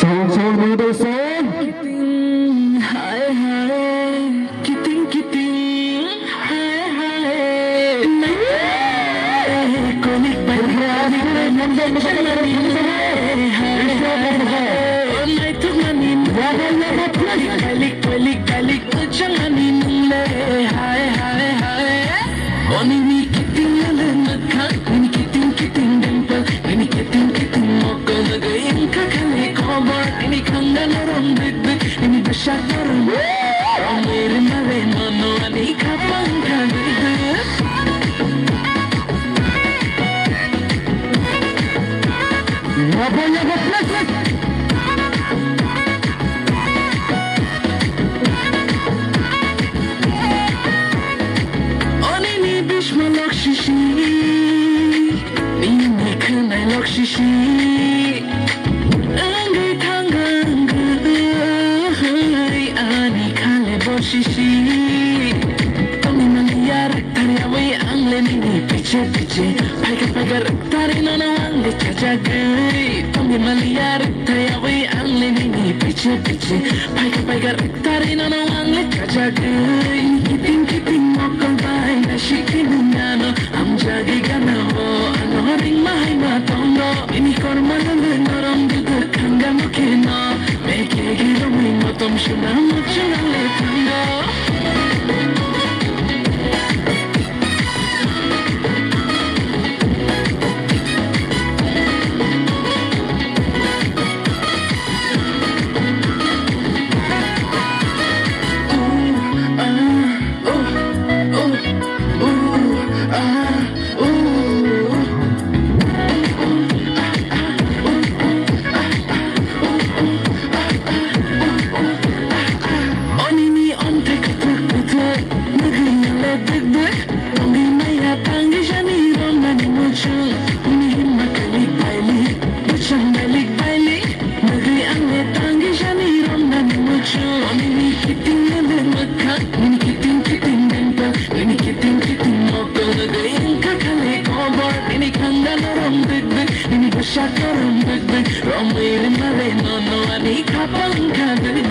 Soul Mother Soul. Kiting, hi hi, kiting kiting, hi hi. Konik berani, nampak manin, hi hi. Onai tu manin, kalik kalik kalik macam manin, hi hi hi. Oni ni kiting lenak, ni kiting kiting dempel, ni kiting kiting mokol nagain kakale kobar, ni kangen orang big ini besar orang. Mere mare nono ani kapang kagir. Apa plus. Oni ni bishma lokshishi, ni kanai lokshishi. Angai tangang ani kale boshishi. Tami maliyar tari away angle ni piche pagar tari nono angle chachagai. Tami maliyar tari away angle ni piche pagar tari nono angle chachagai. Kiting mokal bai na shikin nano am jagi gana ho ano ring mahai matondo ini korma norom dudu kanga mokeno meke giro mi motom shuna mochuna le tango. Shakaram big, Romero Marino, no, I need Kapang Kagari.